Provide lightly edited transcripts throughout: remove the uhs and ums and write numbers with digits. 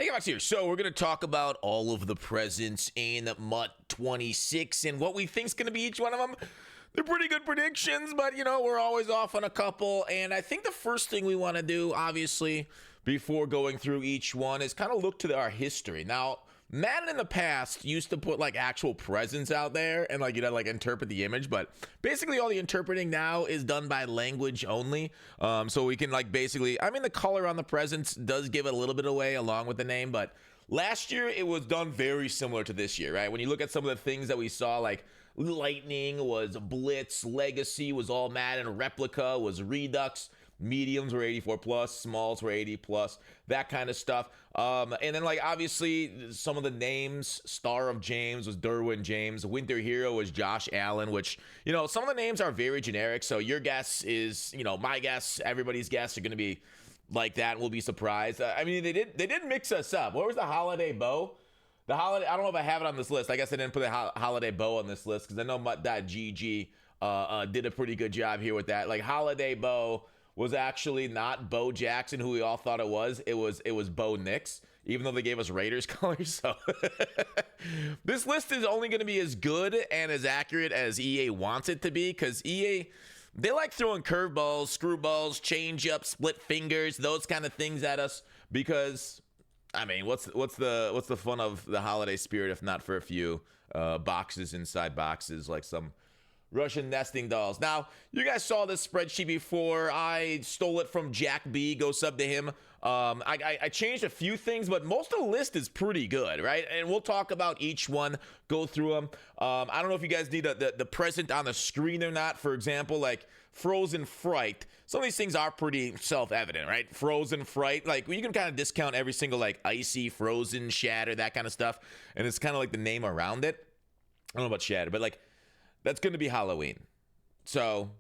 Megabox here. So we're going to talk about all of the presents in MUT 26 and what we think is going to be each one of them. They're pretty good predictions, but, you know, we're always off on a couple. And I think the first thing we want to do, obviously, before going through each one is kind of look to our history. Now, Madden in the past used to put like actual presents out there and like, you know, like interpret the image, but basically all the interpreting now is done by language only. So we can like basically, I mean, the color on the presents does give it a little bit away along with the name, but last year it was done very similar to this year, right? When you look at some of the things that we saw, like Lightning was Blitz, Legacy was all Madden, Replica was Redux, mediums were 84 plus, smalls were 80 plus, that kind of stuff. And then like obviously some of the names, Star of James was Derwin James, Winter Hero was Josh Allen, which, you know, some of the names are very generic. So your guess is, you know, my guess, everybody's guess are going to be like that, and we'll be surprised. I mean, they did mix us up. What was the holiday bow? The holiday, I don't know if I have it on this list. I guess I didn't put the holiday bow on this list because I know MUT.GG did a pretty good job here with that. Like holiday bow was actually not Bo Jackson, who we all thought it was. It was Bo Nix, even though they gave us Raiders colors. So this list is only going to be as good and as accurate as EA wants it to be, because EA, they like throwing curveballs, screwballs, change-ups, split fingers, those kind of things at us. Because, I mean, what's the fun of the holiday spirit if not for a few boxes inside boxes, like some Russian nesting dolls. Now, you guys saw this spreadsheet before. I stole it from Jack B. Go sub to him. I changed a few things, but most of the list is pretty good, right? And we'll talk about each one, go through them. I don't know if you guys need the present on the screen or not. For example, like Frozen Fright. Some of these things are pretty self-evident, right? Frozen Fright, like you can kind of discount every single like icy, frozen, shatter, that kind of stuff. And it's kind of like the name around it. I don't know about shatter, but like, that's going to be Halloween. So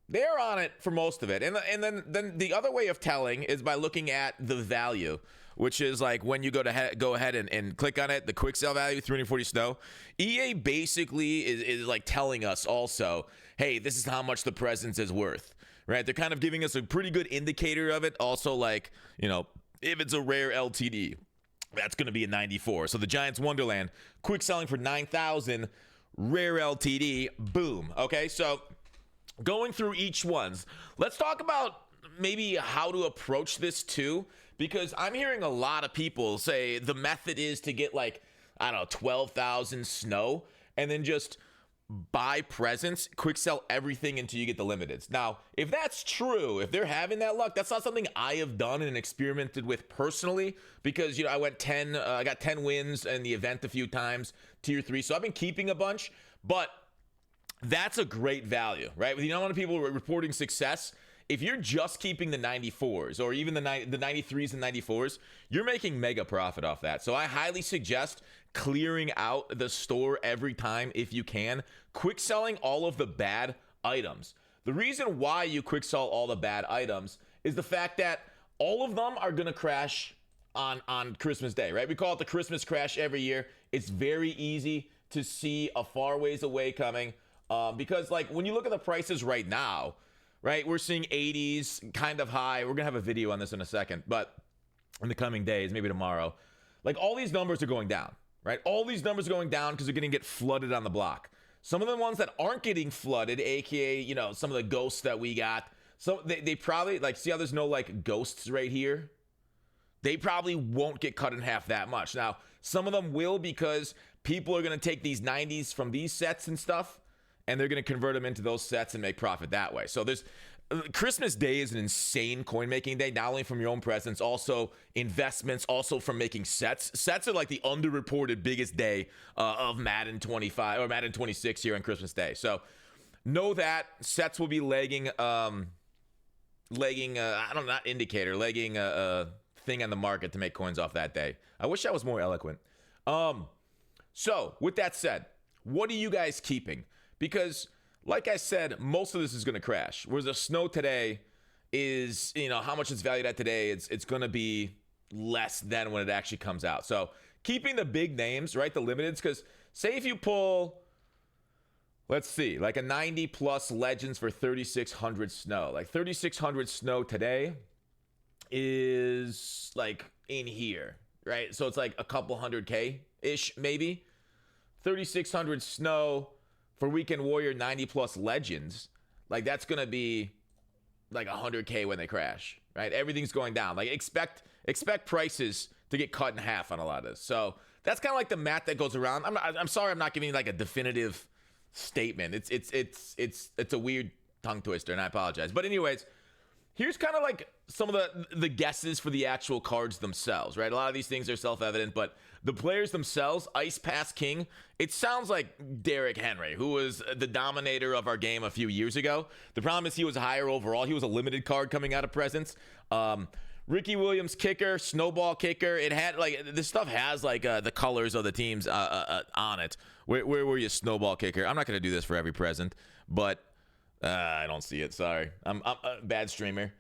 they're on it for most of it. And then the other way of telling is by looking at the value, which is like when you go ahead and click on it, the quick sell value, 340 snow. EA basically is like telling us also, hey, this is how much the presence is worth, right? They're kind of giving us a pretty good indicator of it. Also, like, you know, if it's a rare LTD, that's going to be a 94. So the Giants Wonderland, quick selling for 9,000. Rare LTD, boom. Okay, so going through each ones, let's talk about maybe how to approach this too, because I'm hearing a lot of people say the method is to get like, I don't know, 12,000 snow and then just buy presents, quick sell everything until you get the limiteds. Now, if that's true, if they're having that luck, that's not something I have done and experimented with personally, because, you know, I got 10 wins in the event a few times, tier 3. So I've been keeping a bunch, but that's a great value, right? With the amount of people reporting success, if you're just keeping the 94s or even the 93s and 94s, you're making mega profit off that. So I highly suggest clearing out the store every time if you can. Quick selling all of the bad items. The reason why you quick sell all the bad items is the fact that all of them are going to crash on Christmas Day, right? We call it the Christmas crash every year. It's very easy to see a far ways away coming because like when you look at the prices right now, right, we're seeing 80s kind of high. We're going to have a video on this in a second, but in the coming days, maybe tomorrow, like all these numbers are going down, right? All these numbers are going down because they're going to get flooded on the block. Some of the ones that aren't getting flooded, aka, you know, some of the ghosts that we got, so they probably, like, see how there's no like ghosts right here? They probably won't get cut in half that much. Now, some of them will, because people are going to take these 90s from these sets and stuff, and they're going to convert them into those sets and make profit that way. So there's Christmas Day is an insane coin making day, not only from your own presence, also investments, also from making sets. Sets are like the underreported biggest day of Madden 25 or Madden 26 here on Christmas Day. So know that sets will be lagging a thing on the market to make coins off that day. I wish I was more eloquent. So with that said, what are you guys keeping? Because, like I said, most of this is going to crash. Whereas the snow today is, you know, how much it's valued at today, it's going to be less than when it actually comes out. So keeping the big names, right, the limiteds, because say if you pull, let's see, like a 90 plus Legends for 3,600 snow. Like 3,600 snow today is like in here. right? So it's like a couple hundred K ish, maybe. 3,600 snow for Weekend Warrior 90 plus Legends. Like, that's going to be like 100K when they crash, right? Everything's going down. Like, expect prices to get cut in half on a lot of this. So that's kind of like the math that goes around. I'm sorry I'm not giving you like a definitive statement. It's a weird tongue twister, and I apologize. But anyways, here's kind of like some of the guesses for the actual cards themselves, right? A lot of these things are self-evident, but the players themselves, Ice Pass King, it sounds like Derrick Henry, who was the dominator of our game a few years ago. The problem is he was higher overall. He was a limited card coming out of Presence. Ricky Williams kicker, snowball kicker. It had like this stuff has like the colors of the teams on it. Where were you, snowball kicker? I'm not gonna do this for every present, but I don't see it. Sorry, I'm a bad streamer.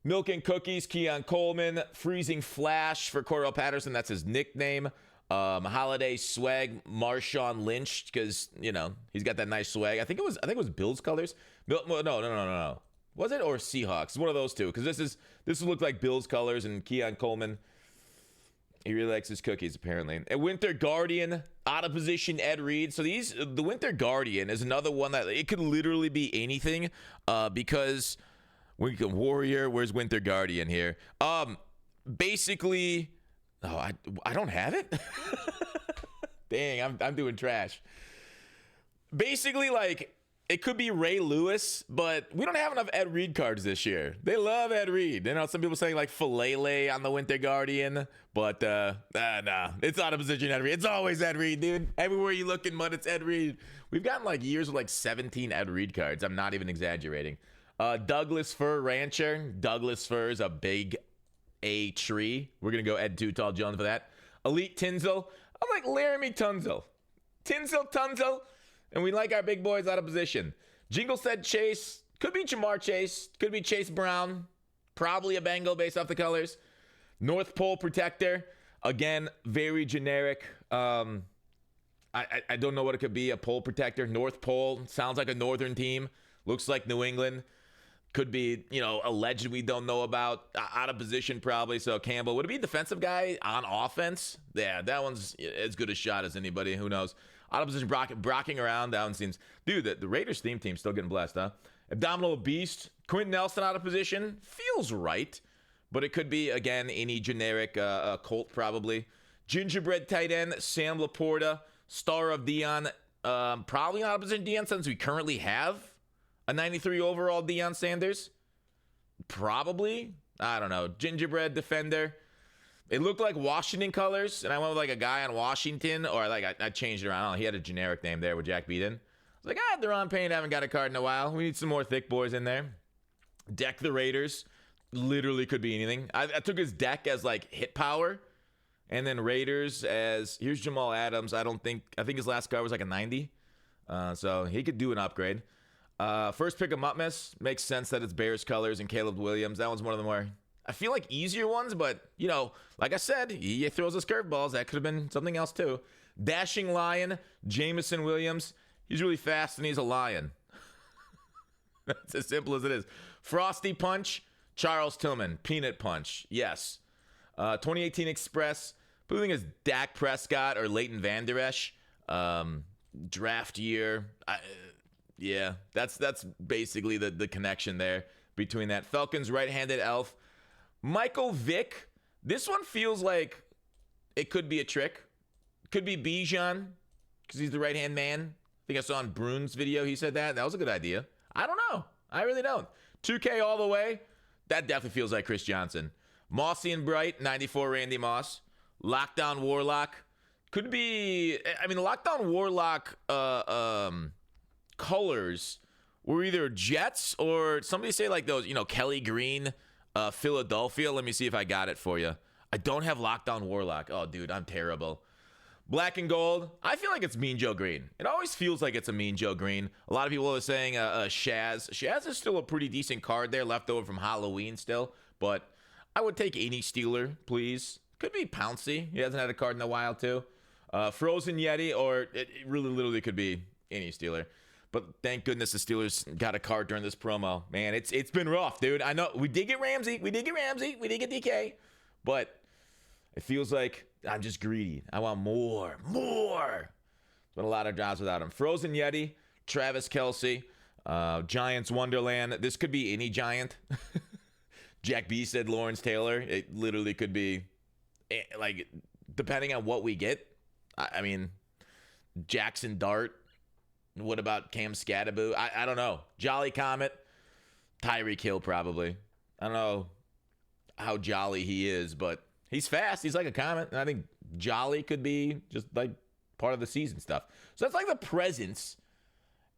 Milk and Cookies, Keon Coleman, Freezing Flash for Cordell Patterson. That's his nickname. Holiday Swag, Marshawn Lynch, because you know he's got that nice swag. I think it was Bills colors. No. Was it or Seahawks? It's one of those two. Because this would look like Bills colors and Keon Coleman. He really likes his cookies apparently. And Winter Guardian, out of position Ed Reed. So the Winter Guardian is another one that it could literally be anything. Because Weekend Warrior, where's Winter Guardian here? Basically, I don't have it. Dang, I'm doing trash. Basically, like, it could be Ray Lewis, but we don't have enough Ed Reed cards this year. They love Ed Reed. You know, some people saying like Falele on the Winter Guardian, but nah, it's out of position Ed Reed. It's always Ed Reed, dude. Everywhere you look in mud, it's Ed Reed. We've gotten like years with like 17 Ed Reed cards. I'm not even exaggerating. Douglas Fir Rancher. Douglas Fir is a big A tree. We're gonna go Ed Too Tall Jones for that. Elite Tinzel. I'm like Laramie Tunzel. Tunzel. And we like our big boys out of position. Jingle said Chase. Could be Jamar Chase. Could be Chase Brown. Probably a Bengal based off the colors. North Pole Protector. Again, very generic. I don't know what it could be. A pole protector. North Pole. Sounds like a northern team. Looks like New England. Could be, you know, a legend we don't know about. Out of position probably. So Campbell. Would it be a defensive guy on offense? Yeah, that one's as good a shot as anybody. Who knows? Out of position, brocking around. That one seems... Dude, the Raiders theme team's still getting blessed, huh? Abdominal Beast. Quentin Nelson out of position. Feels right. But it could be, again, any generic Colt, probably. Gingerbread tight end. Sam Laporta. Star of Deion. Probably out of position Deion, since we currently have a 93 overall Deion Sanders. Probably. I don't know. Gingerbread defender. It looked like Washington colors, and I went with like a guy on Washington, or like I changed it around. I don't know, he had a generic name there with Jack Beaton. I was like, Deron Payne, haven't got a card in a while. We need some more thick boys in there. Deck the Raiders. Literally could be anything. I took his deck as like hit power, and then Raiders as, here's Jamal Adams. I think his last card was like a 90. So he could do an upgrade. First pick of Mutmas. Makes sense that it's Bears colors and Caleb Williams. That one's one of the more, I feel like, easier ones, but, you know, like I said, he throws us curveballs. That could have been something else, too. Dashing Lion, Jamison Williams. He's really fast, and he's a lion. That's as simple as it is. Frosty Punch, Charles Tillman. Peanut Punch, yes. 2018 Express. Who think is Dak Prescott or Leighton Vander Esch? Draft year. Yeah, that's basically the connection there between that. Falcons right-handed elf. Michael Vick. This one feels like it could be a trick. Could be Bijan, because he's the right-hand man. I think I saw on Brune's video he said that. That was a good idea. I don't know. I really don't. 2K all the way. That definitely feels like Chris Johnson. Mossy and Bright, 94 Randy Moss. Lockdown Warlock. Could be, I mean, the Lockdown Warlock colors were either Jets or somebody say like those, you know, Kelly Green, Philadelphia. Let me see if I got it for you. I don't have Lockdown Warlock. Oh, dude, I'm terrible. Black and gold. I feel like it's Mean Joe Green. It always feels like it's a Mean Joe Green. A lot of people are saying Shaz. Shaz is still a pretty decent card there, left over from Halloween still. But I would take any Steeler, please. Could be Pouncey. He hasn't had a card in a while, too. Frozen Yeti, or it really literally could be any Steeler. But thank goodness the Steelers got a card during this promo. Man, it's been rough, dude. I know we did get Ramsey. We did get DK. But It feels like I'm just greedy. I want more. But a lot of jobs without him. Frozen Yeti, Travis Kelce, Giants Wonderland. This could be any Giant. Jack B said Lawrence Taylor. It literally could be, like, depending on what we get. I mean, Jackson Dart. What about Cam Scattaboo? I don't know. Jolly Comet. Tyreek Hill probably. I don't know how jolly he is, but he's fast. He's like a comet. And I think jolly could be just like part of the season stuff. So that's like the presence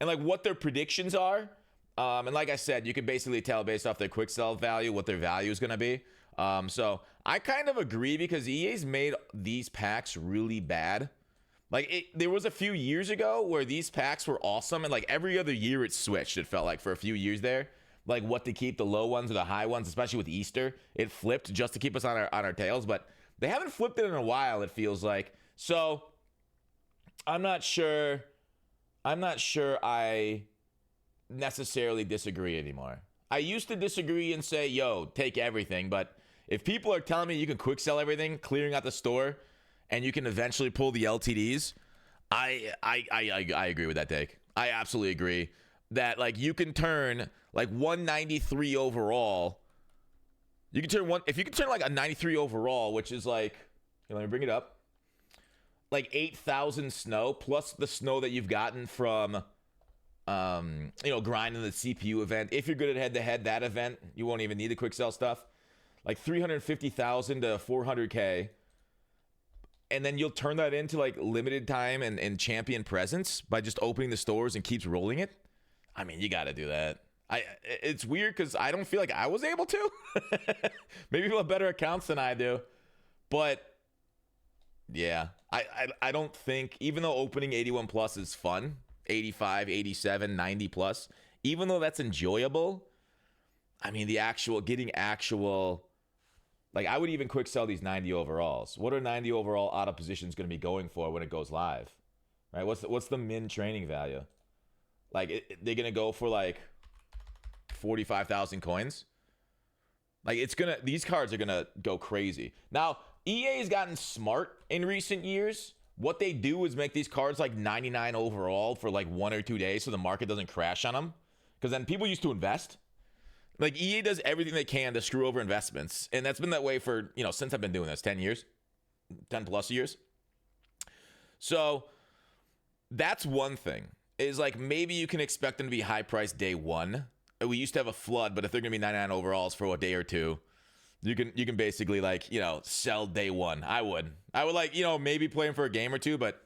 and like what their predictions are. And like I said, you can basically tell based off their quick sell value what their value is going to be. So I kind of agree because EA's made these packs really bad. Like there was a few years ago where these packs were awesome, and like every other year it switched. It felt like for a few years there, like what to keep, the low ones or the high ones, especially with Easter, it flipped just to keep us on our tails. But they haven't flipped it in a while. It feels like. So I'm not sure I necessarily disagree anymore. I used to disagree and say, yo, take everything. But if people are telling me you can quick sell everything, clearing out the store, and you can eventually pull the LTDs, I agree with that take. I absolutely agree that like you can turn like 193 overall. You can turn if you can turn like a 93 overall, which is like, let me bring it up, like 8,000 snow plus the snow that you've gotten from grinding the CPU event. If you're good at head-to-head, that event, you won't even need the quick sell stuff. Like 350,000 to 400K. And then you'll turn that into like limited time and champion presence by just opening the stores and keeps rolling it. I mean, you got to do that. It's weird because I don't feel like I was able to. Maybe people have better accounts than I do. But yeah, I don't think, even though opening 81 plus is fun, 85, 87, 90 plus, even though that's enjoyable, I mean, getting actual, like I would even quick sell these 90 overalls. What are 90 overall out of positions going to be going for when it goes live? Right? What's the min training value? Like they're going to go for like 45,000 coins. Like these cards are going to go crazy. Now, EA has gotten smart in recent years. What they do is make these cards like 99 overall for like 1 or 2 days so the market doesn't crash on them. Because then people used to invest. Like EA does everything they can to screw over investments. And that's been that way for, since I've been doing this, 10 years, 10 plus years. So that's one thing, is like maybe you can expect them to be high priced day one. We used to have a flood, but if they're going to be 99 overalls for a day or two, you can basically like, sell day one. I would like, maybe play them for a game or two. But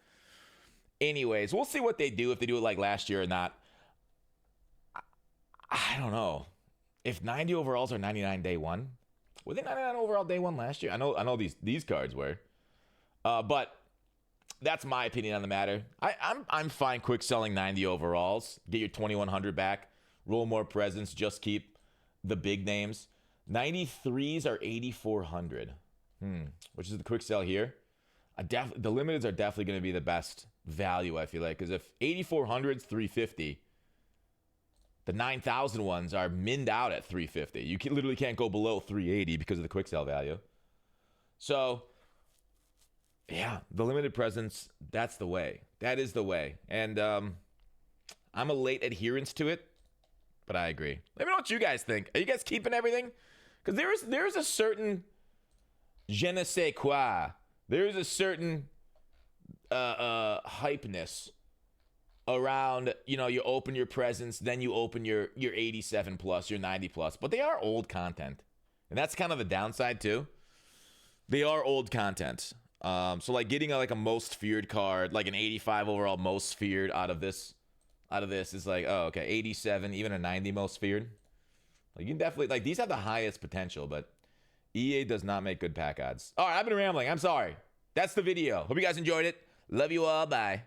anyways, we'll see what they do, if they do it like last year or not. I don't know. If 90 overalls are 99 day one, were they 99 overall day one last year? I know these cards were. But that's my opinion on the matter. I'm fine quick selling 90 overalls. Get your 2,100 back. Roll more presents. Just keep the big names. 93s are 8,400. Which is the quick sell here. The limiteds are definitely going to be the best value, I feel like. Because if 8,400's 350... the 9,000 ones are minned out at 350. You literally can't go below 380 because of the quick sell value. So, yeah, the limited presence, that's the way. That is the way. And I'm a late adherence to it, but I agree. Let me know what you guys think. Are you guys keeping everything? Because there's a certain je ne sais quoi. There is a certain hypeness around, you open your presents, then you open your 87 plus, your 90 plus, but they are old content. And that's kind of the downside too. They are old content. So like getting a most feared card, like an 85 overall most feared out of this is like, oh, okay, 87, even a 90 most feared. Like you can definitely, like these have the highest potential, but EA does not make good pack odds. All right, I've been rambling. I'm sorry. That's the video. Hope you guys enjoyed it. Love you all. Bye.